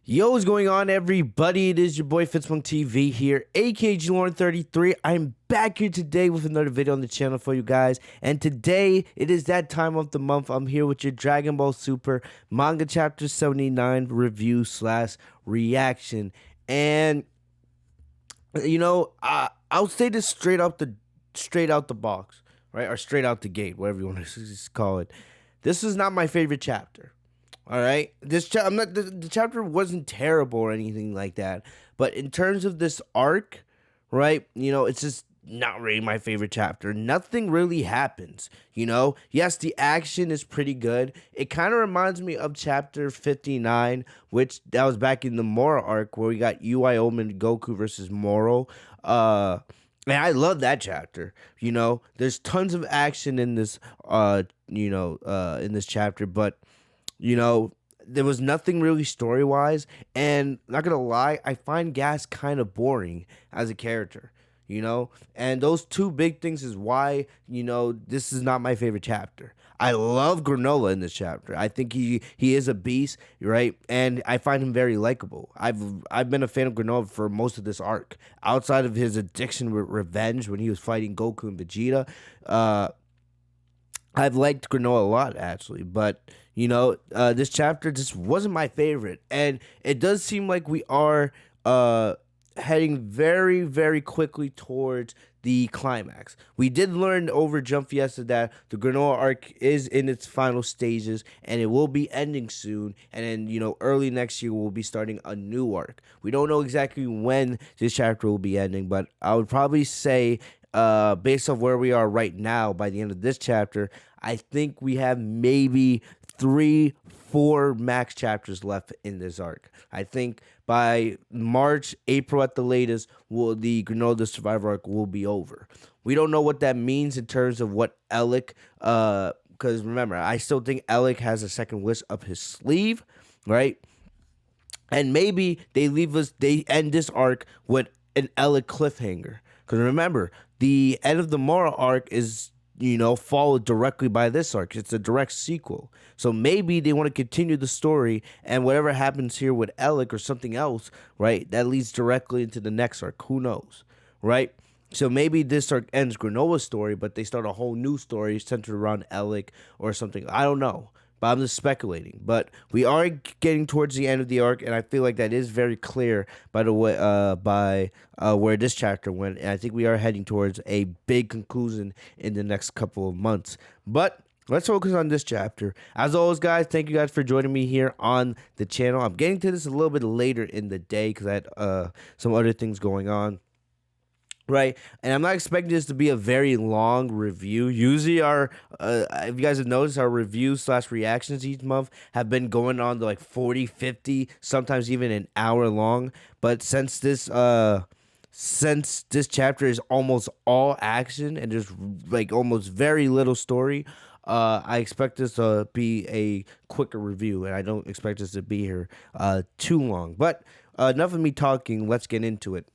Yo, what's going on, everybody? It is your boy Fitz TV here, aka Lauren33. I'm back here today with another video on the channel for you guys. And today, it is that time of the month. I'm here with your Dragon Ball Super Manga Chapter 79 review slash reaction. And, I'll say this straight out the box, right? Or straight out the gate, whatever you want to call it. This is not my favorite chapter. All right, I'm not the chapter wasn't terrible or anything like that, but in terms of this arc, right? It's just not really my favorite chapter. Nothing really happens. Yes, the action is pretty good. It kind of reminds me of chapter 59, which that was back in the Moro arc where we got UIOM and Goku versus Moro. And I love that chapter. There's tons of action in this in this chapter, but there was nothing really story-wise, and not gonna lie, I find Gas kind of boring as a character, and those two big things is why, this is not my favorite chapter. I love Granola in this chapter. I think he is a beast, right? And I find him very likable. I've been a fan of Granola for most of this arc. Outside of his addiction with revenge when he was fighting Goku and Vegeta, I've liked Granola a lot, actually, but this chapter just wasn't my favorite, and it does seem like we are heading very, very quickly towards the climax. We did learn over Jump Fiesta that the Granola arc is in its final stages, and it will be ending soon, and then, early next year, we'll be starting a new arc. We don't know exactly when this chapter will be ending, but I would probably say based on where we are right now, by the end of this chapter, I think we have maybe 3-4 max chapters left in this arc. I think by March, April at the latest, the Granola Survivor arc will be over. We don't know what that means in terms of what Elec, because remember, I still think Elec has a second wish up his sleeve, right? And maybe they end this arc with an Elec cliffhanger. Because remember, the end of the Moro arc is, followed directly by this arc. It's a direct sequel. So maybe they want to continue the story, and whatever happens here with Elec or something else, right, that leads directly into the next arc. Who knows, right? So maybe this arc ends Granola's story, but they start a whole new story centered around Elec or something. I don't know. But I'm just speculating. But we are getting towards the end of the arc, and I feel like that is very clear by the way, where this chapter went. And I think we are heading towards a big conclusion in the next couple of months. But let's focus on this chapter. As always, guys, thank you guys for joining me here on the channel. I'm getting to this a little bit later in the day because I had some other things going on. Right, and I'm not expecting this to be a very long review. Usually if you guys have noticed, our reviews / reactions each month have been going on to like 40, 50, sometimes even an hour long. But since this chapter is almost all action and there's like almost very little story, I expect this to be a quicker review, and I don't expect this to be here too long. But enough of me talking, let's get into it.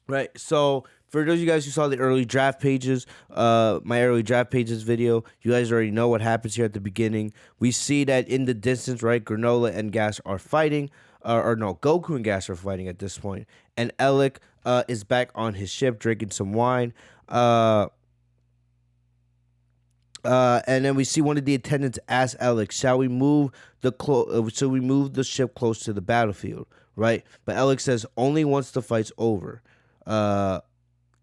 Right, so for those of you guys who saw the early draft pages, my early draft pages video, you guys already know what happens here at the beginning. We see that in the distance, right, Granola and Gas are fighting, or no, Goku and Gas are fighting at this point, and Elec is back on his ship drinking some wine. And then we see one of the attendants ask Elec, "Shall we move the ship close to the battlefield?" Right, but Elec says only once the fight's over. And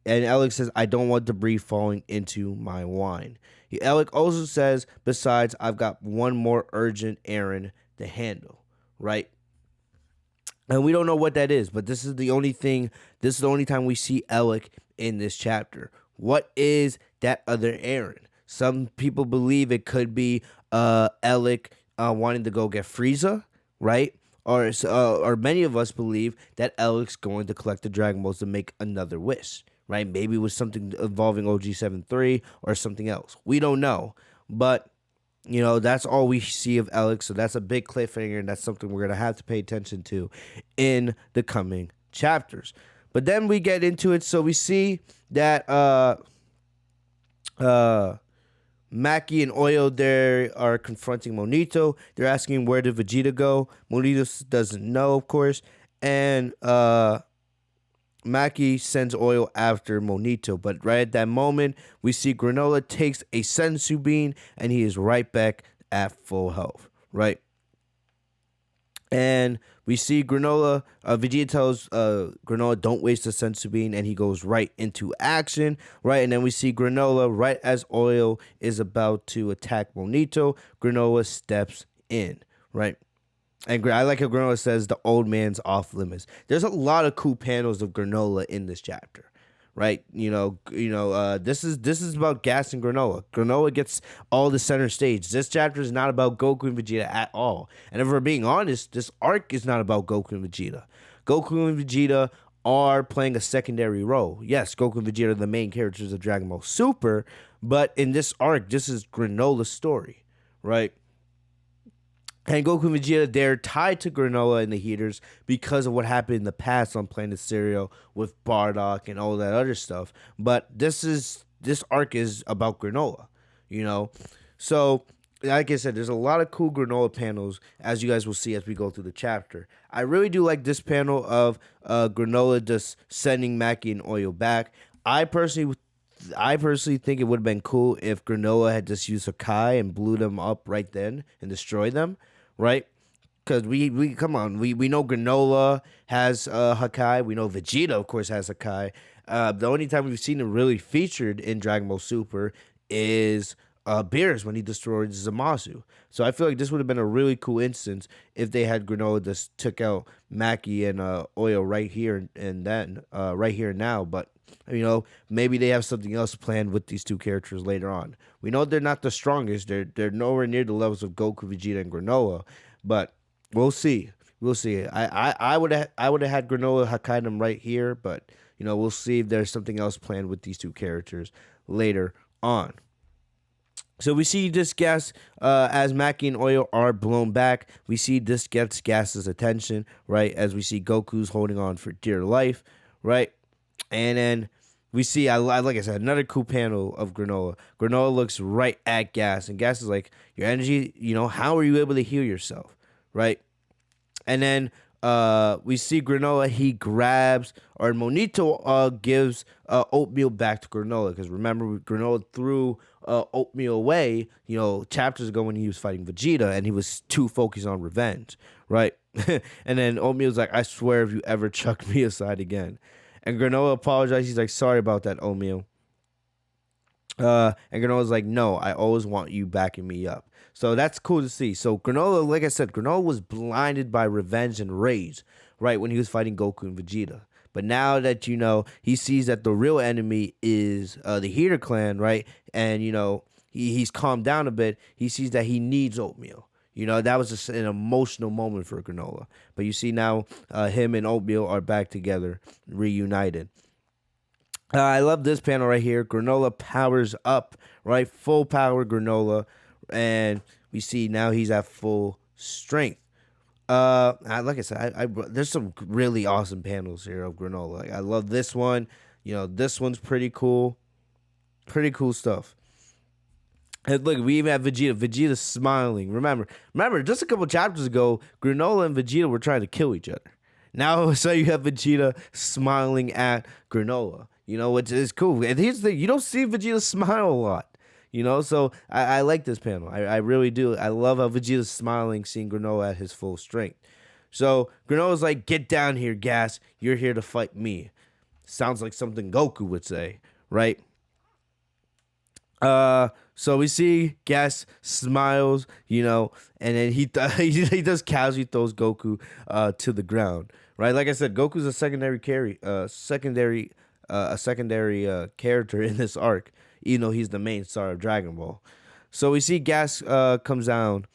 Elec says, "I don't want debris falling into my wine." Elec also says, "Besides, I've got one more urgent errand to handle," right? And we don't know what that is, but this is the only thing. This is the only time we see Elec in this chapter. What is that other errand? Some people believe it could be Elec wanting to go get Frieza, right? Or many of us believe that Elec's going to collect the Dragon Balls to make another wish, right? Maybe it was something involving OG-73 or something else. We don't know, but that's all we see of Elec, so that's a big cliffhanger, and that's something we're gonna have to pay attention to in the coming chapters. But then we get into it, so we see that Mackie and Oil there are confronting Monito. They're asking where did Vegeta go. Monito doesn't know, of course, and Mackie sends Oil after Monito. But right at that moment, we see Granola takes a sensu bean, and he is right back at full health. Right. And we see Granola. Vegeta tells Granola, "Don't waste the sensu bean," and he goes right into action. Right, and then we see Granola right as Oil is about to attack Monito. Granola steps in. Right, and I like how Granola says the old man's off limits. There's a lot of cool panels of Granola in this chapter, right? This is about Gas and Granola. Granola gets all the center stage. This chapter is not about Goku and Vegeta at all. And if we're being honest, this arc is not about Goku and Vegeta. Goku and Vegeta are playing a secondary role. Yes, Goku and Vegeta are the main characters of Dragon Ball Super, but in this arc, this is Granola's story, right? And Goku and Vegeta, they're tied to Granola and the Heaters because of what happened in the past on Planet Cereal with Bardock and all that other stuff. But this arc is about Granola, you know. So, like I said, there's a lot of cool Granola panels, as you guys will see as we go through the chapter. I really do like this panel of Granola just sending Mackie and Oil back. I personally think it would have been cool if Granola had just used Hakai and blew them up right then and destroyed them, right? Because we come on, we know Granola has Hakai. We know Vegeta, of course, has Hakai. The only time we've seen him really featured in Dragon Ball Super is Beerus when he destroyed Zamasu. So I feel like this would have been a really cool instance if they had Granola just took out Mackie and Oil right here and then, right here and now. But maybe they have something else planned with these two characters later on. We know they're not the strongest. They're nowhere near the levels of Goku, Vegeta, and Granola, but we'll see. We'll see. I would have had Granola Hakai them right here, but we'll see if there's something else planned with these two characters later on. So we see this gas as Mackie and Oil are blown back. We see this gets Gas's attention, right? As we see Goku's holding on for dear life, right? And then we see, like I said, another cool panel of Granola. Granola looks right at Gas, and Gas is like, "Your energy, how are you able to heal yourself?" Right? And then we see Granola. He grabs, or Monito gives oatmeal back to Granola, because remember, Granola threw oatmeal away, chapters ago when he was fighting Vegeta, and he was too focused on revenge, right? And then Oatmeal's like, "I swear if you ever chuck me aside again." And Granola apologizes. He's like, "Sorry about that, Oatmeal." And Granola's like, "No, I always want you backing me up." So that's cool to see. So Granola, like I said, Granola was blinded by revenge and rage, right, when he was fighting Goku and Vegeta. But now that, he sees that the real enemy is the Heater clan, right? And, he's calmed down a bit. He sees that he needs Oatmeal. That was just an emotional moment for Granola. But you see now him and Oatmeal are back together, reunited. I love this panel right here. Granola powers up, right? Full power Granola. And we see now he's at full strength. Like I said, there's some really awesome panels here of Granola. Like, I love this one. This one's pretty cool. Pretty cool stuff. And look, we even have Vegeta. Vegeta's smiling. Remember, just a couple chapters ago, Granola and Vegeta were trying to kill each other. Now, so you have Vegeta smiling at Granola. Which is cool. And here's the thing, you don't see Vegeta smile a lot. So I like this panel. I really do. I love how Vegeta's smiling, seeing Granola at his full strength. So Granola's like, "Get down here, Gas. You're here to fight me." Sounds like something Goku would say, right? So we see Gas smiles, and then he he does casually throws Goku to the ground, right? Like I said, Goku's a secondary character in this arc, even though he's the main star of Dragon Ball. So we see Gas comes down.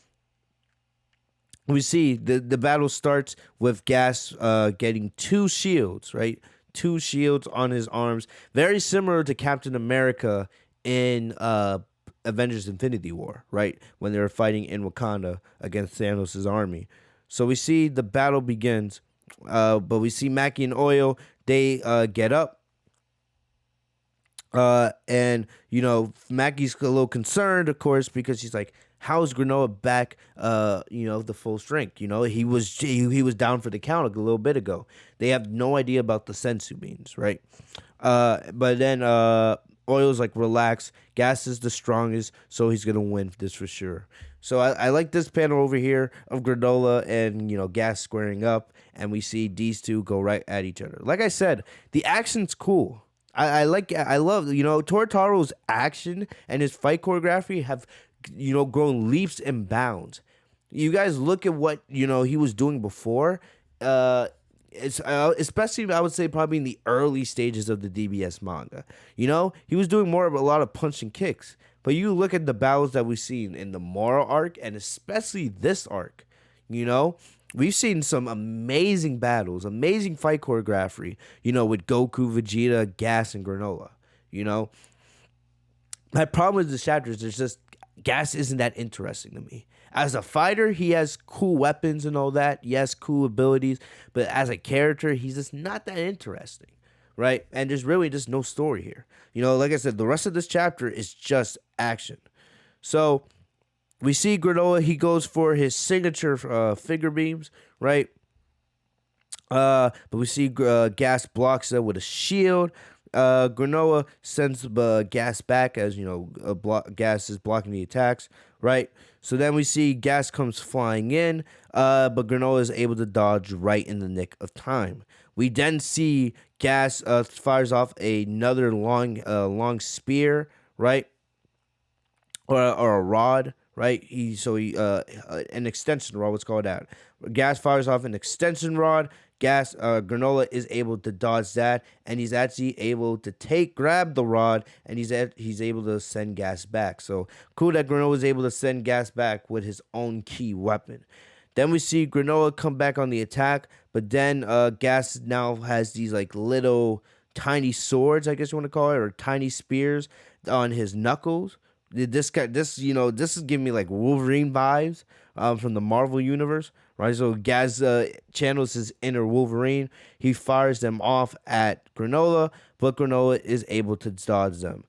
We see the battle starts with Gas getting two shields, right? Two shields on his arms, very similar to Captain America in Avengers Infinity War, right? When they were fighting in Wakanda against Thanos' army. So we see the battle begins, but we see Mackie and Oil, they get up. And Maggie's a little concerned, of course, because she's like, "How is Granola back? The full strength. He was down for the count a little bit ago. They have no idea about the sensu beans, right? But then Oil's like, relax. Gas is the strongest, so he's gonna win this for sure. So I like this panel over here of Granola and Gas squaring up, and we see these two go right at each other. Like I said, the action's cool. I love Tortaro's action and his fight choreography have grown leaps and bounds. You guys look at what he was doing before. It's especially I would say probably in the early stages of the DBS manga. He was doing more of a lot of punch and kicks. But you look at the battles that we've seen in the Moral arc and especially this arc. You know, we've seen some amazing battles, amazing fight choreography. With Goku, Vegeta, Gas, and Granola. You know, my problem with this chapter is there's just Gas isn't that interesting to me. As a fighter, he has cool weapons and all that. He has cool abilities, but as a character, he's just not that interesting, right? And there's really just no story here. Like I said, the rest of this chapter is just action. So we see Granola. He goes for his signature figure beams, right? But we see Gas blocks it with a shield. Granola sends Gas back as Gas is blocking the attacks, right? So then we see Gas comes flying in, but Granola is able to dodge right in the nick of time. We then see Gas fires off another long spear, right? Or a rod, right? An extension rod. Let's call it that. Gas fires off an extension rod. Granola is able to dodge that, and he's actually able to grab the rod, and he's able to send Gas back. So cool that Granola is able to send Gas back with his own key weapon. Then we see Granola come back on the attack, but then Gas now has these like little tiny swords, I guess you want to call it, or tiny spears on his knuckles. This is giving me like Wolverine vibes from the Marvel universe, right? So Gas channels his inner Wolverine. He fires them off at Granola, but Granola is able to dodge them.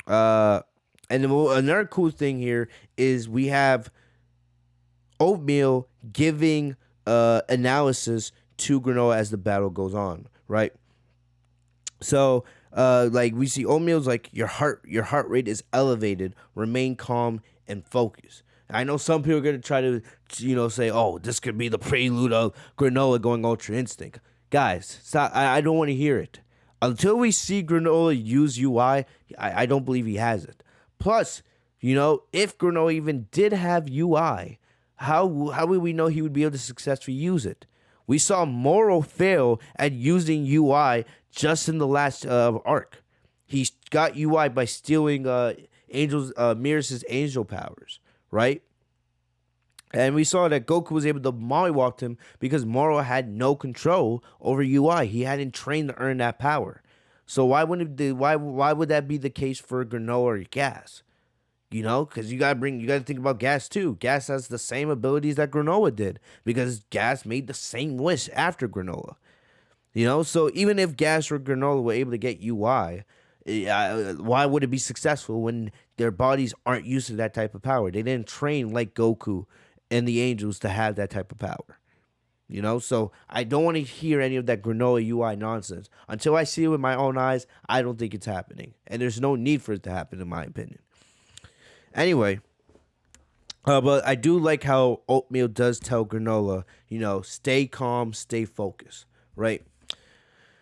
And then another cool thing here is we have Oatmeal giving analysis to Granola as the battle goes on, right? So, like we see Oatmeal's like your heart rate is elevated. Remain calm and focus. I know some people are gonna try to, say, oh, this could be the prelude of Granola going Ultra Instinct. Guys, stop. I don't want to hear it. Until we see Granola use UI, I don't believe he has it. Plus, if Granola even did have UI, how would we know he would be able to successfully use it? We saw Moro fail at using UI just in the last arc. He got UI by stealing Mirror's angel powers, right? And we saw that Goku was able to mollywalk him because Moro had no control over UI. He hadn't trained to earn that power. So why would that be the case for Granola or Gas? Because you gotta think about Gas too. Gas has the same abilities that Granola did because Gas made the same wish after Granola. So even if Gas or Granola were able to get UI, why would it be successful when their bodies aren't used to that type of power? They didn't train like Goku and the Angels to have that type of power. So I don't want to hear any of that Granola UI nonsense. Until I see it with my own eyes, I don't think it's happening. And there's no need for it to happen, in my opinion. Anyway, but I do like how Oatmeal does tell Granola, stay calm, stay focused, right?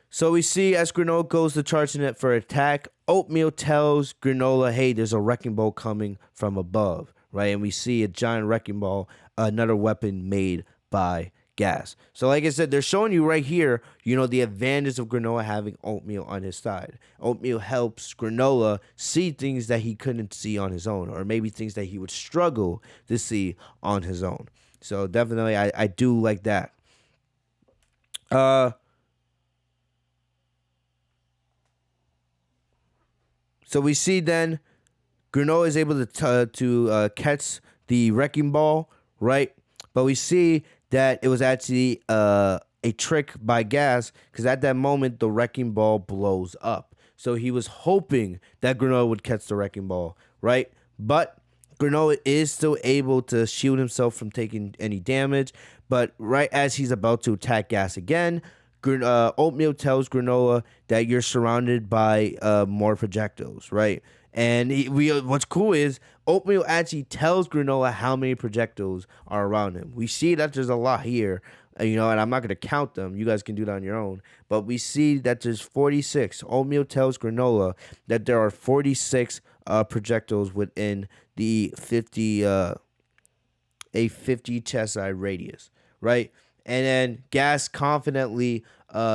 So we see as Granola goes to charging it for attack, Oatmeal tells Granola, hey, there's a wrecking ball coming from above, right? And we see a giant wrecking ball, another weapon made by Gas. So like I said, they're showing you right here, the advantage of Granola having Oatmeal on his side. Oatmeal helps Granola see things that he couldn't see on his own, or maybe things that he would struggle to see on his own. So definitely, I do like that. So we see then Granola is able to catch the wrecking ball, right? But we see that it was actually a trick by Gas because at that moment the wrecking ball blows up. So he was hoping that Granola would catch the wrecking ball, right? But Granola is still able to shield himself from taking any damage. But right as he's about to attack Gas again, Oatmeal tells Granola that you're surrounded by more projectiles, right? And what's cool is Oatmeal actually tells Granola how many projectiles are around him. We see that there's a lot here, and I'm not going to count them. You guys can do that on your own. But we see that there's 46. Oatmeal tells Granola that there are 46 projectiles within the 50 a 50 chest radius, right? And then Gas confidently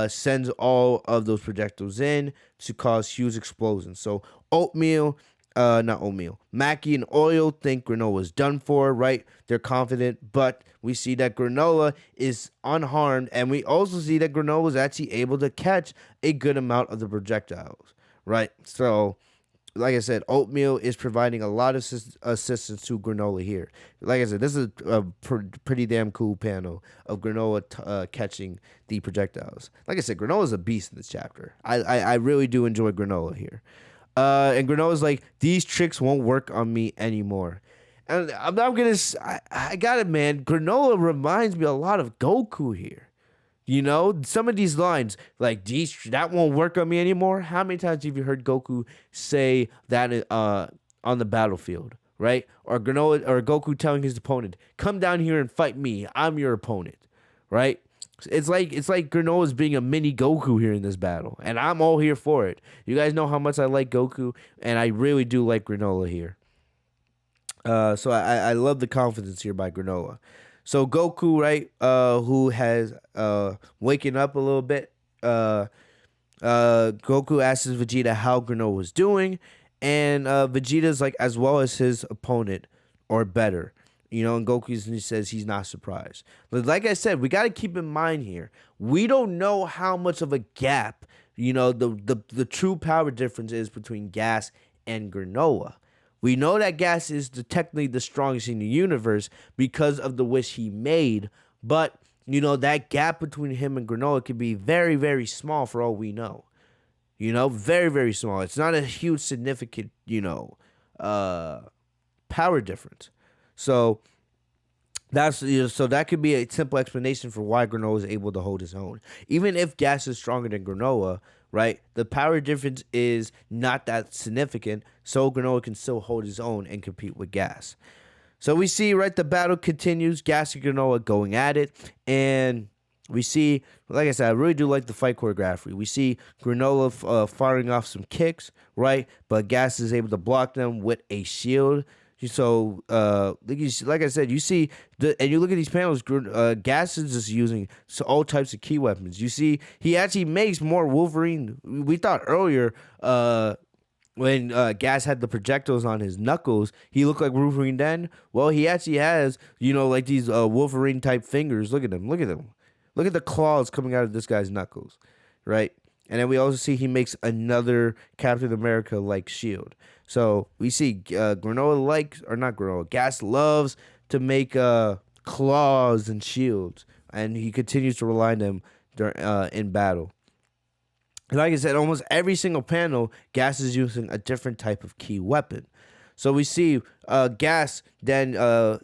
sends all of those projectiles in to cause huge explosions. So not Oatmeal, Mackie and Oil think Granola is done for, right? They're confident, but we see that Granola is unharmed, and we also see that Granola is actually able to catch a good amount of the projectiles, right? So like I said, Oatmeal is providing a lot of assistance to Granola here. Like I said, this is a pretty damn cool panel of Granola catching the projectiles. Like I said, Granola's a beast in this chapter. I really do enjoy Granola here. And Granola's like, these tricks won't work on me anymore. And I got it, man. Granola reminds me a lot of Goku here. Some of these lines, like, that won't work on me anymore. How many times have you heard Goku say that on the battlefield, right? Or Goku telling his opponent, come down here and fight me. I'm your opponent, right? It's like Granola's being a mini Goku here in this battle, and I'm all here for it. You guys know how much I like Goku, and I really do like Granola here. So I love the confidence here by Granola. So Goku, right, who has waking up a little bit, Goku asks Vegeta how Granola was doing, and Vegeta's like as well as his opponent or better. And Goku says he's not surprised. But like I said, we got to keep in mind here, we don't know how much of a gap, the true power difference is between Gas and Granola. We know that Gas is technically the strongest in the universe because of the wish he made, but, that gap between him and Granola could be very, very small for all we know. Very, very small. It's not a huge, significant, power difference. So so that could be a simple explanation for why Granola is able to hold his own. Even if Gas is stronger than Granola, right, the power difference is not that significant, so Granola can still hold his own and compete with Gas. So we see, right, the battle continues, Gas and Granola going at it, and we see, like I said, I really do like the fight choreography. We see Granola firing off some kicks, right, but Gas is able to block them with a shield. So, like I said, you see, and you look at these panels, Gas is just using all types of key weapons. You see, he actually makes more Wolverine. We thought earlier, when Gas had the projectiles on his knuckles, he looked like Wolverine then. Well, he actually has, like these Wolverine type fingers. Look at them. Look at them. Look at the claws coming out of this guy's knuckles, right? And then we also see he makes another Captain America like shield. So we see Granola not Granola, Gas loves to make claws and shields, and he continues to rely on them in battle. Like I said, almost every single panel, Gas is using a different type of key weapon. So we see Gas then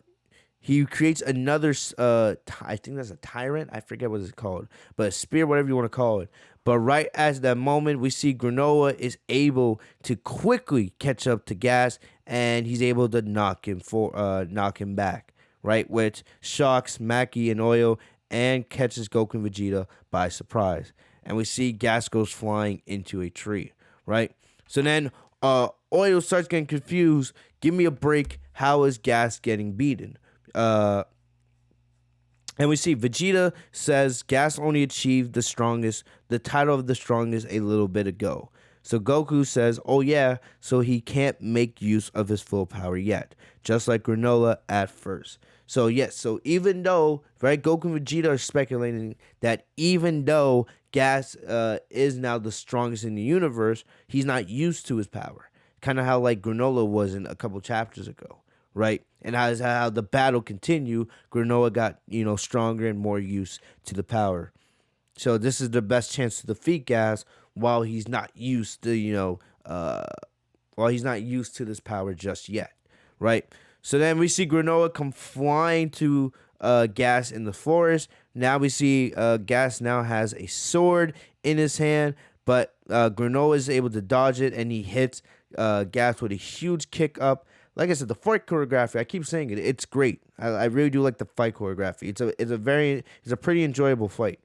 he creates another, I think that's a tyrant. I forget what it's called, but a spear, whatever you want to call it. But right at that moment, we see Granola is able to quickly catch up to Gas, and he's able to knock him back, right? Which shocks Mackie and Oil and catches Goku and Vegeta by surprise. And we see Gas goes flying into a tree, right? So then Oil starts getting confused. Give me a break. How is Gas getting beaten? And we see Vegeta says Gas only achieved the title of the strongest a little bit ago. So Goku says, oh yeah, so he can't make use of his full power yet, just like Granola at first. So yes, so even though, right, Goku and Vegeta are speculating that even though Gas is now the strongest in the universe, he's not used to his power. Kind of how like Granola was in a couple chapters ago. Right, and how the battle continued, Granola got stronger and more used to the power. So this is the best chance to defeat Gas while he's not used to, while he's not used to this power just yet, right? So then we see Granola come flying to Gas in the forest. Now we see Gas now has a sword in his hand, but Granola is able to dodge it, and he hits Gas with a huge kick up. Like I said, the fight choreography, I keep saying it, it's great. I really do like the fight choreography. It's a pretty enjoyable fight.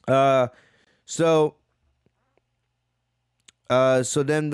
Uh, so so then,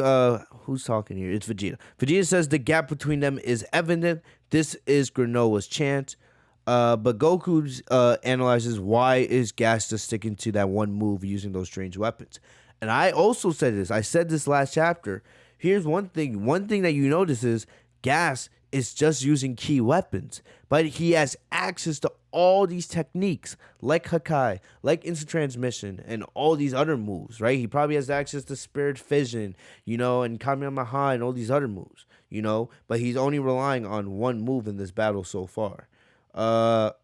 who's talking here? It's Vegeta. Vegeta says the gap between them is evident. This is Granola's chance. But Goku analyzes why is Gas just sticking to that one move using those strange weapons. And I also said this. I said this last chapter. Here's one thing. One thing that you notice is Gas is just using key weapons, but he has access to all these techniques like Hakai, like instant transmission, and all these other moves, right? He probably has access to spirit fission, and Kamehameha and all these other moves, but he's only relying on one move in this battle so far. So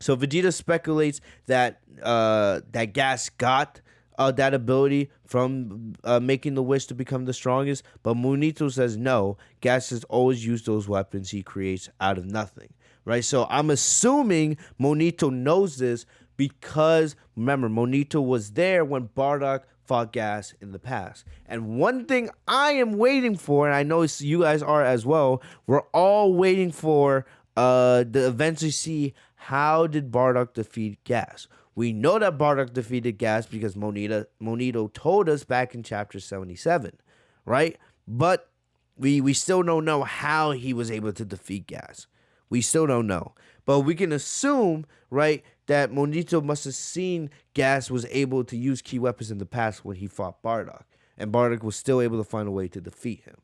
Vegeta speculates that that Gas got that ability from making the wish to become the strongest, but Monito says no. Gas has always used those weapons he creates out of nothing, right? So I'm assuming Monito knows this because remember Monito was there when Bardock fought Gas in the past. And one thing I am waiting for, and I know you guys are as well, we're all waiting for to eventually see how did Bardock defeat Gas. We know that Bardock defeated Gas because Monito told us back in chapter 77, right? But we still don't know how he was able to defeat Gas. We still don't know. But we can assume, right, that Monito must have seen Gas was able to use key weapons in the past when he fought Bardock. And Bardock was still able to find a way to defeat him.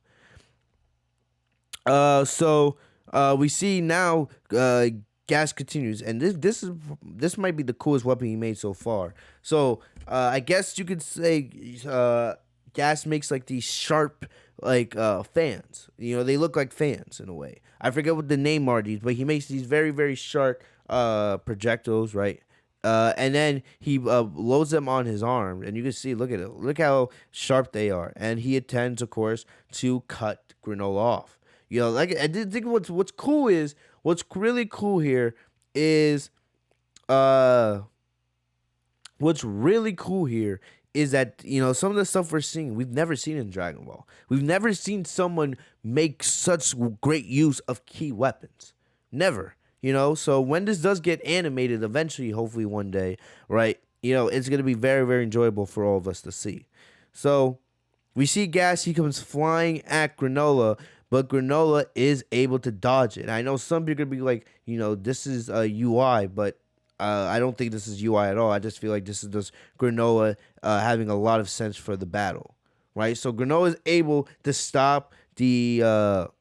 So we see now Gas continues, and this might be the coolest weapon he made so far. So I guess you could say Gas makes like these sharp fans. They look like fans in a way. I forget what the name are these, but he makes these very very sharp projectiles, right? And then he loads them on his arm, and you can see, look at it, look how sharp they are. And he intends, of course, to cut Granola off. Like I did think what's cool is what's really cool here is what's really cool here is that some of the stuff we're seeing we've never seen in Dragon Ball. We've never seen someone make such great use of key weapons. Never. So when this does get animated eventually, hopefully one day, right? It's gonna be very, very enjoyable for all of us to see. So we see Gas, he comes flying at Granola, but Granola is able to dodge it. I know some people are going to be like, this is a UI, but I don't think this is UI at all. I just feel like this is just Granola having a lot of sense for the battle, right? So Granola is able to stop the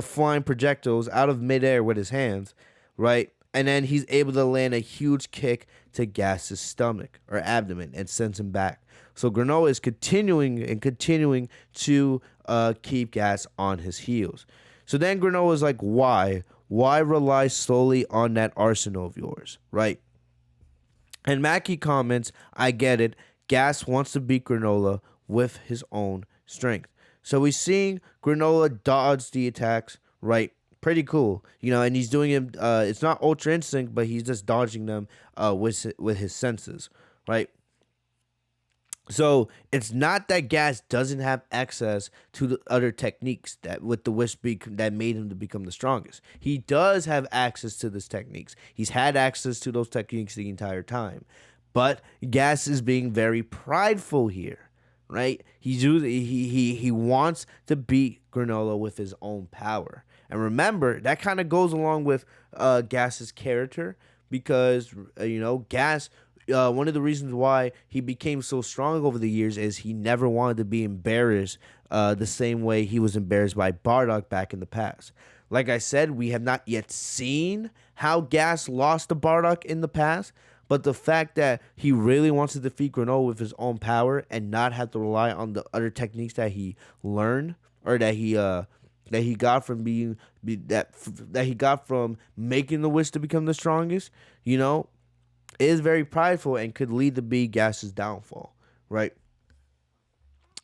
flying projectiles out of midair with his hands, right? And then he's able to land a huge kick to Gas's stomach or abdomen and sends him back. So Granola is continuing to keep Gas on his heels. So then Granola is like, why? Why rely solely on that arsenal of yours, right? And Mackie comments, I get it. Gas wants to beat Granola with his own strength. So we're seeing Granola dodge the attacks, right? Pretty cool, and he's doing it. It's not Ultra Instinct, but he's just dodging them with his senses, right? So it's not that Gas doesn't have access to the other techniques that with the wish that made him to become the strongest. He does have access to these techniques. He's had access to those techniques the entire time. But Gas is being very prideful here, right? He wants to beat Granola with his own power. And remember, that kind of goes along with Gas's character because Gas. One of the reasons why he became so strong over the years is he never wanted to be embarrassed the same way he was embarrassed by Bardock back in the past. Like I said, we have not yet seen how Gas lost to Bardock in the past, but the fact that he really wants to defeat Granola with his own power and not have to rely on the other techniques that he learned or that he got from that he got from making the wish to become the strongest, is very prideful and could lead to be Gas's downfall, right?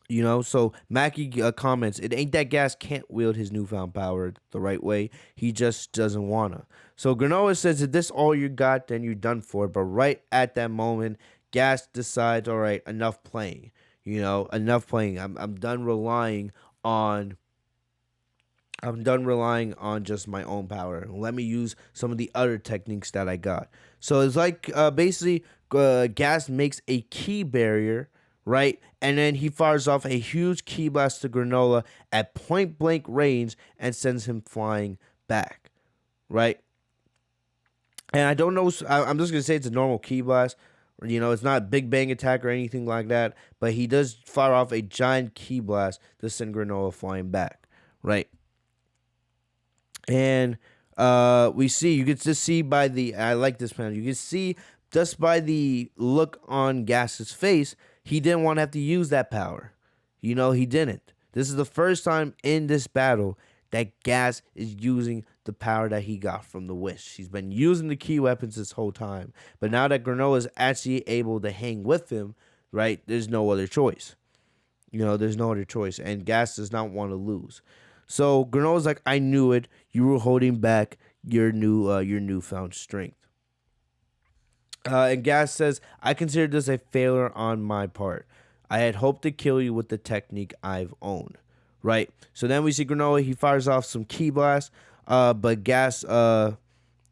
So Mackie comments, it ain't that Gas can't wield his newfound power the right way. He just doesn't wanna. So Granola says, if this all you got, then you're done for. But right at that moment, Gas decides, all right, enough playing. Enough playing. I'm done relying on just my own power. Let me use some of the other techniques that I got. So it's like basically Gas makes a key barrier, right? And then he fires off a huge key blast to Granola at point blank range and sends him flying back, right? And I don't know. I'm just gonna say it's a normal key blast. It's not a big bang attack or anything like that. But he does fire off a giant key blast to send Granola flying back, right? And we see, you get to see by the, I like this panel, you can see just by the look on Gas's face, he didn't want to have to use that power. He didn't. This is the first time in this battle that Gas is using the power that he got from the Wish. He's been using the key weapons this whole time. But now that Granola is actually able to hang with him, right, there's no other choice. There's no other choice. And Gas does not want to lose. So Granola's like, I knew it. You were holding back your newfound strength. And Gas says, I consider this a failure on my part. I had hoped to kill you with the technique I've owned. Right? So then we see Granola. He fires off some key blasts. But Gas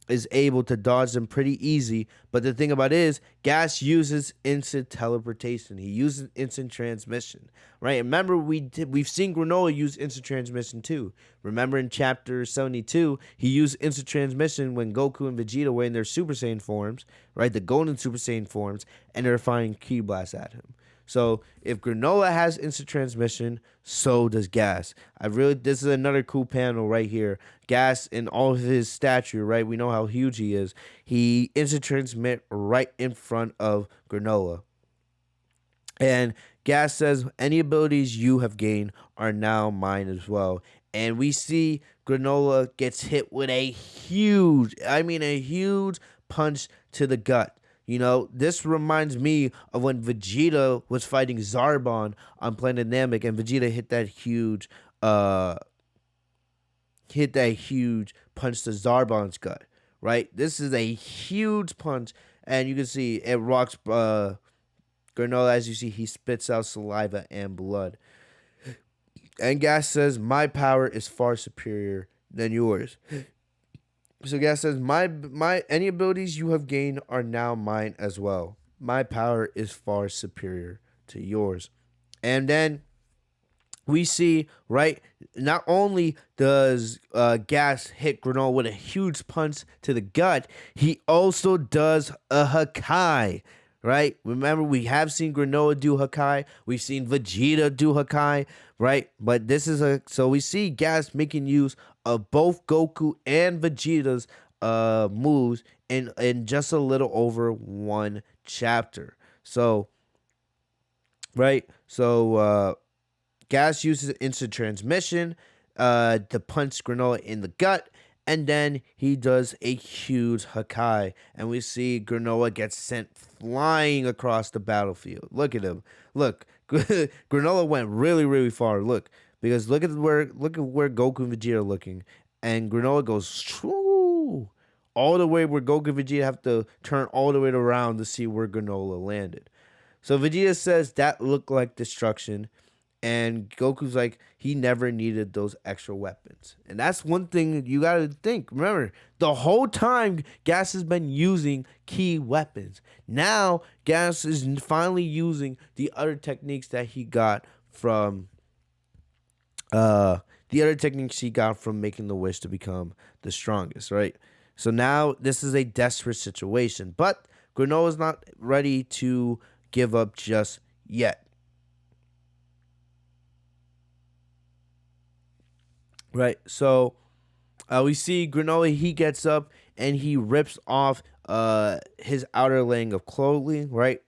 is able to dodge them pretty easy. But the thing about it is, Gas uses instant teleportation. He uses instant transmission, right? Remember, we've seen Granola use instant transmission too. Remember in chapter 72, he used instant transmission when Goku and Vegeta were in their Super Saiyan forms, right? The golden Super Saiyan forms, and they're firing ki blasts at him. So if Granola has instant transmission, so does Gas. This is another cool panel right here. Gas, in all of his stature, right? We know how huge he is. He instant transmit right in front of Granola. And Gas says, any abilities you have gained are now mine as well. And we see Granola gets hit with a huge punch to the gut. This reminds me of when Vegeta was fighting Zarbon on Planet Namek, and Vegeta hit that huge punch to Zarbon's gut, right? This is a huge punch, and you can see it rocks Granola. As you see, he spits out saliva and blood. And Gas says, my power is far superior than yours. So Gas says, my any abilities you have gained are now mine as well. My power is far superior to yours. And then we see, right, not only does Gas hit Granola with a huge punch to the gut, he also does a Hakai, right? Remember, we have seen Granola do Hakai. We've seen Vegeta do Hakai, right? But so we see Gas making use of both Goku and Vegeta's moves in just a little over one chapter. So, right? So, Gas uses instant transmission to punch Granola in the gut, and then he does a huge Hakai, and we see Granola get sent flying across the battlefield. Look at him. Look, Granola went really, really far. Look, because look at where Goku and Vegeta are looking, and Granola goes all the way where Goku and Vegeta have to turn all the way around to see where Granola landed. So Vegeta says that looked like destruction. And Goku's like, he never needed those extra weapons. And that's one thing you got to think. Remember, the whole time, Gas has been using key weapons. Now, Gas is finally using the other techniques that he got from making the wish to become the strongest, right? So now this is a desperate situation. But Granola's not ready to give up just yet. Right, so we see Granola. He gets up and he rips off his outer laying of clothing. Right,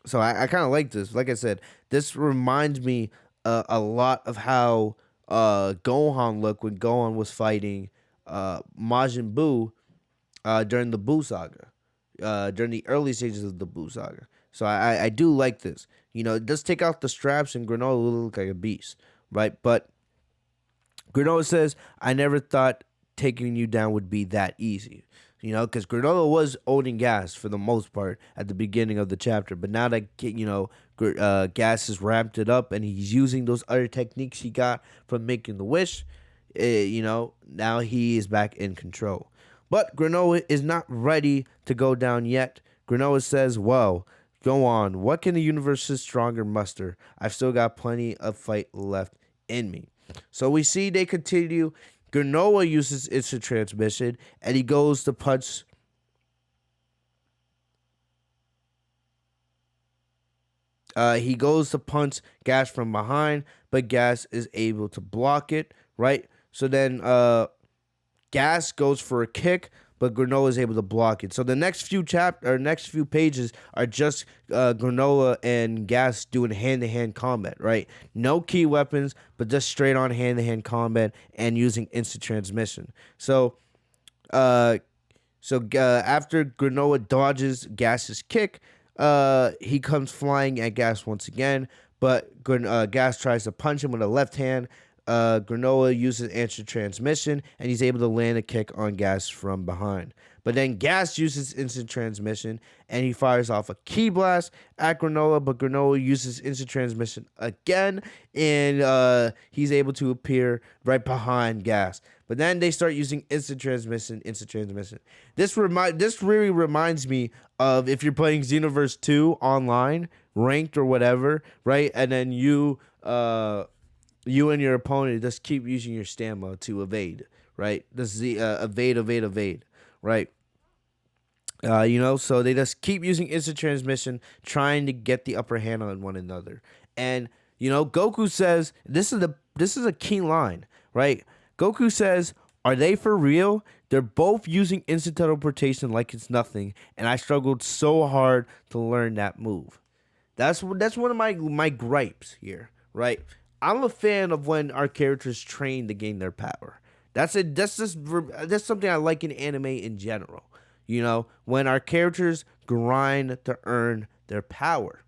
so I kind of like this. Like I said, this reminds me a lot of how Gohan looked when Gohan was fighting Majin Buu during the Buu saga. during the early stages of the Buu saga. So I do like this. It does take out the straps, and Granola will look like a beast, right? But Granola says, I never thought taking you down would be that easy. Because Granola was owning Gas for the most part at the beginning of the chapter. But now that, Gas has ramped it up and he's using those other techniques he got from making the wish, now he is back in control. But Granola is not ready to go down yet. Granola says, well, go on. What can the universe's stronger muster? I've still got plenty of fight left in me. So we see they continue. Granola uses instant transmission, and he goes to punch. He goes to punch Gas from behind, but Gas is able to block it. Right. So then, Gas goes for a kick, but Granola is able to block it. So the next few pages are just Granola and Gas doing hand-to-hand combat, right? No key weapons, but just straight on hand-to-hand combat and using instant transmission. So, after Granola dodges Gas's kick, he comes flying at Gas once again, but Gas tries to punch him with a left hand. Granola uses instant transmission, and he's able to land a kick on Gas from behind. But then Gas uses instant transmission, and he fires off a key blast at Granola, but Granola uses instant transmission again, and he's able to appear right behind Gas. But then they start using instant transmission. This really reminds me of if you're playing Xenoverse 2 online, ranked or whatever, right? And then you and your opponent just keep using your stamina to evade, right? This is the evade, right? So they just keep using instant transmission, trying to get the upper hand on one another. And Goku says this is a key line, right? Goku says, "Are they for real? They're both using instant teleportation like it's nothing, and I struggled so hard to learn that move." That's one of my gripes here, right? I'm a fan of when our characters train to gain their power. That's something I like in anime in general. When our characters grind to earn their power.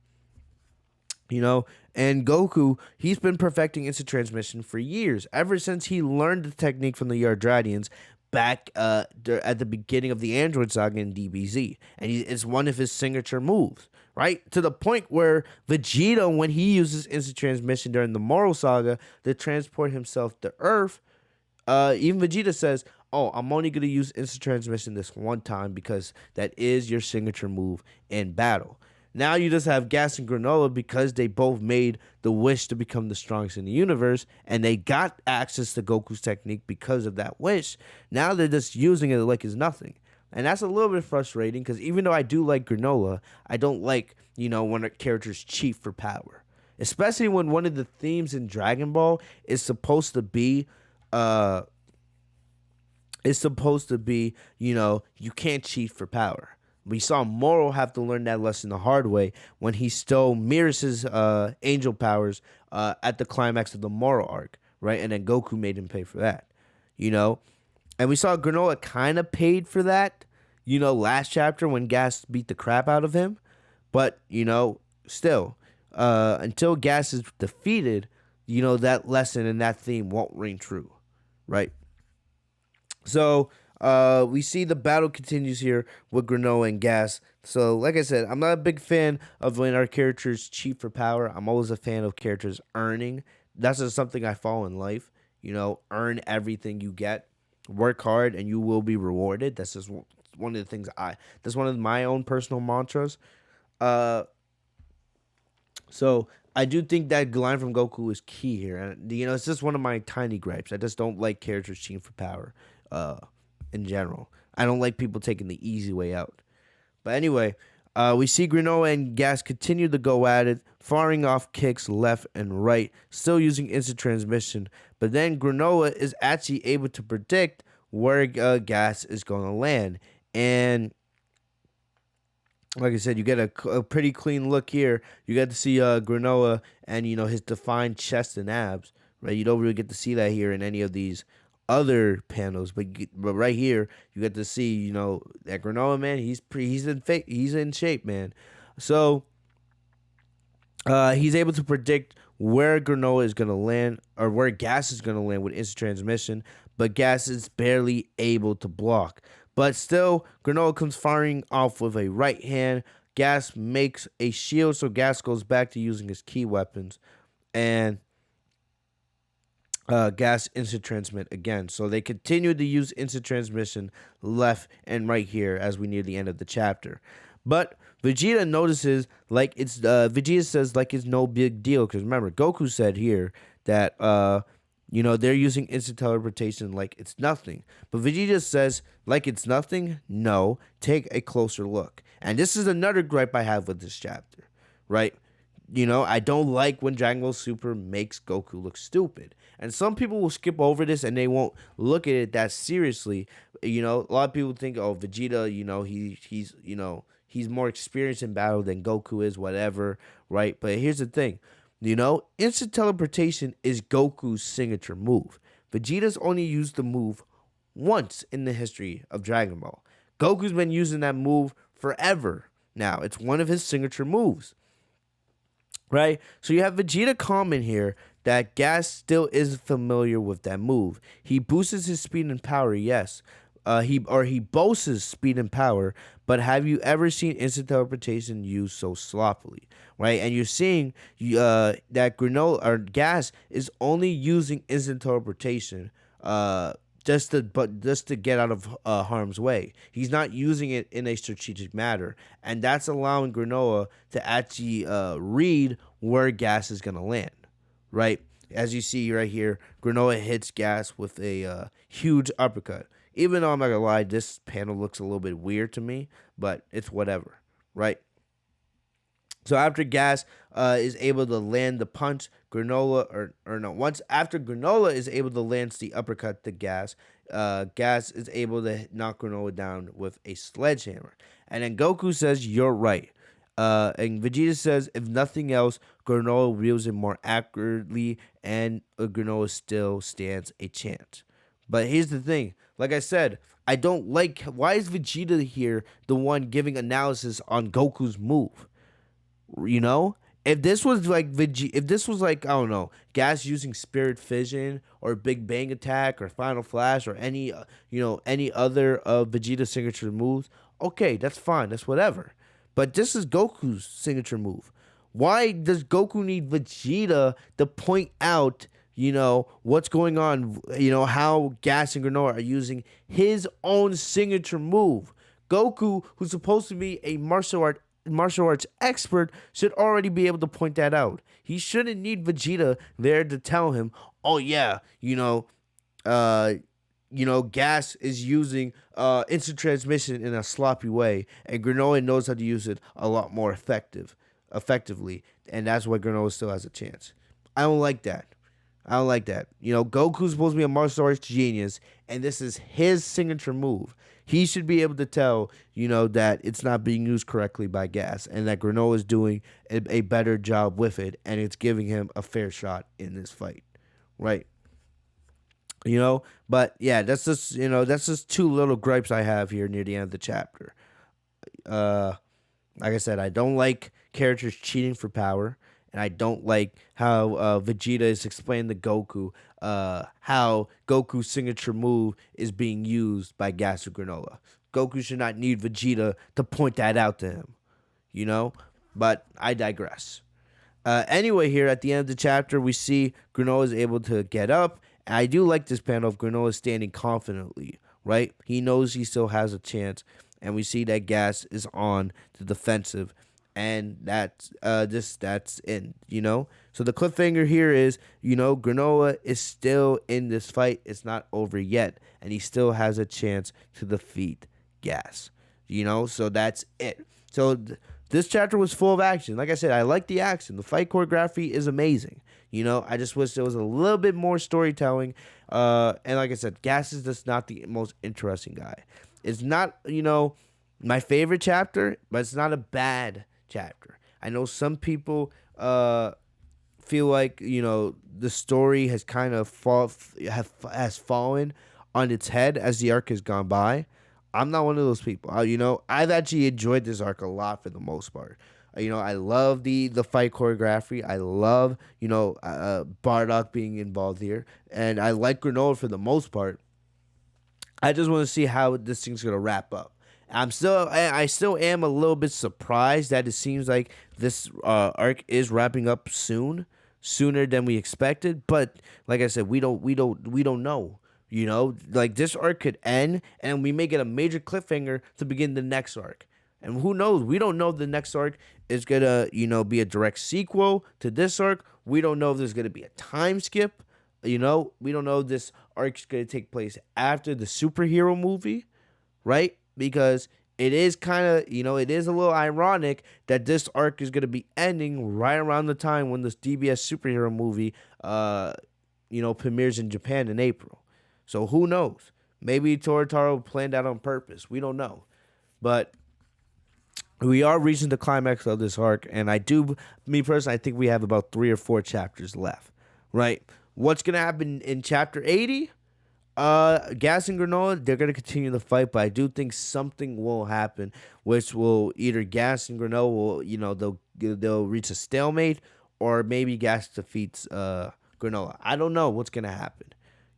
And Goku, he's been perfecting instant transmission for years, ever since he learned the technique from the Yardratians back at the beginning of the Android Saga in DBZ, and it's one of his signature moves, right? To the point where Vegeta, when he uses instant transmission during the Moro Saga to transport himself to Earth, even Vegeta says, "Oh, I'm only gonna use instant transmission this one time because that is your signature move in battle." Now you just have Gas and Granola because they both made the wish to become the strongest in the universe, and they got access to Goku's technique because of that wish. Now they're just using it like it's nothing. And that's a little bit frustrating because even though I do like Granola, I don't like, when a characters cheat for power. Especially when one of the themes in Dragon Ball is supposed to be, you can't cheat for power. We saw Moro have to learn that lesson the hard way when he stole Miras's angel powers at the climax of the Moro arc, right? And then Goku made him pay for that, And we saw Granola kind of paid for that, last chapter when Gas beat the crap out of him. But, still, until Gas is defeated, that lesson and that theme won't ring true, right? So we see the battle continues here with Granola and Gas. So, like I said, I'm not a big fan of when our characters cheat for power. I'm always a fan of characters earning. That's just something I follow in life. Earn everything you get. Work hard and you will be rewarded. That's just one of the things that's one of my own personal mantras. So I do think that line from Goku is key here. And, it's just one of my tiny gripes. I just don't like characters cheating for power. In general, I don't like people taking the easy way out. But anyway, we see Granola and Gas continue to go at it, firing off kicks left and right, still using instant transmission. But then Granola is actually able to predict where Gas is going to land. And like I said, you get a pretty clean look here. You get to see Granola and, his defined chest and abs, right? You don't really get to see that here in any of these other panels, but right here you get to see, that Granola man. He's in shape, man. So he's able to predict where Granola is going to land or where Gas is going to land with instant transmission, but Gas is barely able to block. But still, Granola comes firing off with a right hand. Gas makes a shield, so Gas goes back to using his key weapons, and Gas instant transmit again. So they continue to use instant transmission left and right here as we near the end of the chapter. But Vegeta notices Vegeta says like it's no big deal, because remember Goku said here that they're using instant teleportation like it's nothing. But Vegeta says like it's nothing. No, take a closer look. And this is another gripe I have with this chapter, right? I don't like when Dragon Ball Super makes Goku look stupid. And some people will skip over this and they won't look at it that seriously. A lot of people think, oh, Vegeta, he's more experienced in battle than Goku is, whatever, right? But here's the thing. Instant teleportation is Goku's signature move. Vegeta's only used the move once in the history of Dragon Ball. Goku's been using that move forever now. It's one of his signature moves. Right? So you have Vegeta comment here that Gas still isn't familiar with that move. He boosts his speed and power, yes. He boasts his speed and power, but have you ever seen instant teleportation used so sloppily? Right? And you're seeing that Granola or Gas is only using instant teleportation just to get out of harm's way. He's not using it in a strategic manner, and that's allowing Granola to actually read where Gas is gonna land, right? As you see right here, Granola hits Gas with a huge uppercut. Even though I'm not gonna lie, this panel looks a little bit weird to me, but it's whatever, right? So after Gas is able to land the punch, once after Granola is able to land the uppercut to Gas, Gas is able to knock Granola down with a sledgehammer. And then Goku says, "You're right." And Vegeta says, if nothing else, Granola wields it more accurately, and Granola still stands a chance. But here's the thing. Like I said, I don't like, why is Vegeta here the one giving analysis on Goku's move? You know, if this was like, I don't know, Gas using Spirit Fission or Big Bang Attack or Final Flash or any other of Vegeta's signature moves, okay, that's fine, that's whatever. But this is Goku's signature move. Why does Goku need Vegeta to point out, what's going on, how Gas and Granola are using his own signature move? Goku, who's supposed to be a martial arts expert, should already be able to point that out. He shouldn't need Vegeta there to tell him, oh yeah, Gas is using instant transmission in a sloppy way, and Granola knows how to use it a lot more effectively, and that's why Granola still has a chance. I don't like that. Goku's supposed to be a martial arts genius, and this is his signature move. He should be able to tell, that it's not being used correctly by Gas, and that Granola is doing a better job with it, and it's giving him a fair shot in this fight, right? But yeah, that's just two little gripes I have here near the end of the chapter. Uh, like I said, I don't like characters cheating for power, and I don't like how Vegeta is explaining to Goku how Goku's signature move is being used by Gas or Granola. Goku should not need Vegeta to point that out to him, you know? But I digress. Anyway, here at the end of the chapter, we see Granola is able to get up. And I do like this panel of Granola standing confidently, right? He knows he still has a chance. And we see that Gas is on the defensive. And that's it. So the cliffhanger here is, Granola is still in this fight. It's not over yet. And he still has a chance to defeat Gas. So that's it. So this chapter was full of action. Like I said, I like the action. The fight choreography is amazing. I just wish there was a little bit more storytelling. And like I said, Gas is just not the most interesting guy. It's not, my favorite chapter, but it's not a bad chapter. I know some people feel like the story has kind of has fallen on its head as the arc has gone by. I'm not one of those people. I've actually enjoyed this arc a lot for the most part. I love the fight choreography. I love Bardock being involved here, and I like Granola for the most part. I just want to see how this thing's gonna wrap up. I still am a little bit surprised that it seems like this arc is wrapping up sooner than we expected. But like I said, we don't know. Like this arc could end, and we may get a major cliffhanger to begin the next arc. And who knows? We don't know if the next arc is gonna be a direct sequel to this arc. We don't know if there's gonna be a time skip. We don't know if this arc is going to take place after the superhero movie, right? Because it is kind of, it is a little ironic that this arc is going to be ending right around the time when this DBS superhero movie, premieres in Japan in April. So who knows? Maybe Toritaro planned that on purpose. We don't know. But we are reaching the climax of this arc, and me personally, I think we have about 3 or 4 chapters left, right? What's going to happen in chapter 80? Gas and Granola, they're going to continue the fight, but I do think something will happen, which will either Gas and Granola will, they'll reach a stalemate, or maybe Gas defeats Granola. I don't know what's going to happen,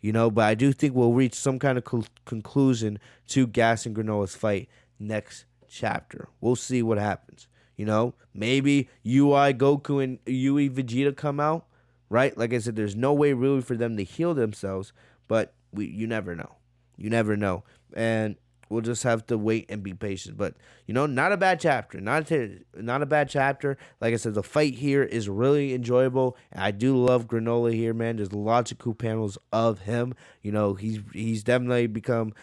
but I do think we'll reach some kind of conclusion to Gas and Granola's fight next chapter. We'll see what happens. Maybe UI Goku and Yui Vegeta come out. Right? Like I said, there's no way really for them to heal themselves, but you never know. You never know. And we'll just have to wait and be patient. But, not a bad chapter. Not a bad chapter. Like I said, the fight here is really enjoyable. And I do love Granola here, man. There's lots of cool panels of him. He's definitely become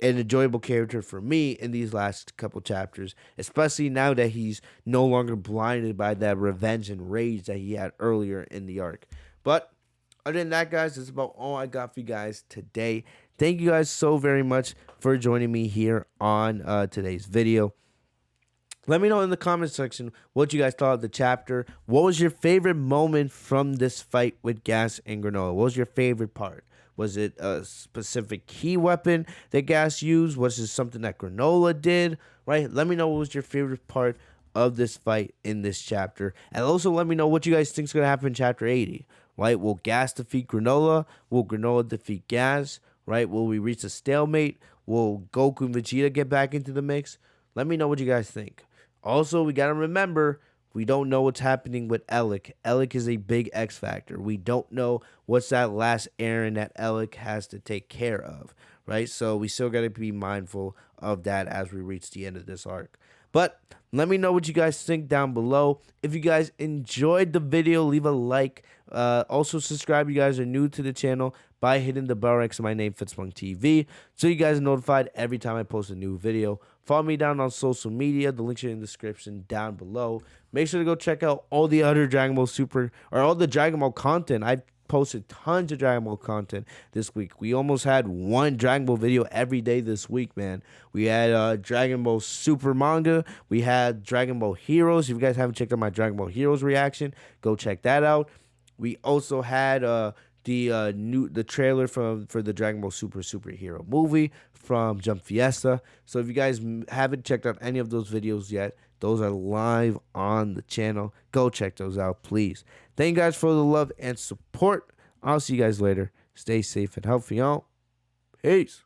an enjoyable character for me in these last couple chapters, especially now that he's no longer blinded by that revenge and rage that he had earlier in the arc. But other than that, guys, that's about all I got for you guys today. Thank you guys so very much for joining me here on today's video. Let me know in the comment section what you guys thought of the chapter. What was your favorite moment from this fight with Gas and Granola? What was your favorite part? Was it a specific key weapon that Gas used? Was it something that Granola did? Right? Let me know what was your favorite part of this fight in this chapter. And also let me know what you guys think is going to happen in chapter 80. Right? Will Gas defeat Granola? Will Granola defeat Gas? Right? Will we reach a stalemate? Will Goku and Vegeta get back into the mix? Let me know what you guys think. Also, we got to remember, we don't know what's happening with Elec. Elec is a big X factor. We don't know what's that last errand that Elec has to take care of, right? So we still got to be mindful of that as we reach the end of this arc. But let me know what you guys think down below. If you guys enjoyed the video, leave a like. Also, subscribe if you guys are new to the channel by hitting the bell next to my name, Fitz TV, so you guys are notified every time I post a new video. Follow me down on social media. The links are in the description down below. Make sure to go check out all the other Dragon Ball Super, or all the Dragon Ball content. I've posted tons of Dragon Ball content this week. We almost had one Dragon Ball video every day this week, man. We had Dragon Ball Super manga. We had Dragon Ball Heroes. If you guys haven't checked out my Dragon Ball Heroes reaction, go check that out. We also had the trailer for the Dragon Ball Superhero movie from Jump Fiesta. So if you guys haven't checked out any of those videos yet, those are live on the channel. Go check those out, please. Thank you guys for the love and support. I'll see you guys later. Stay safe and healthy, y'all. Peace.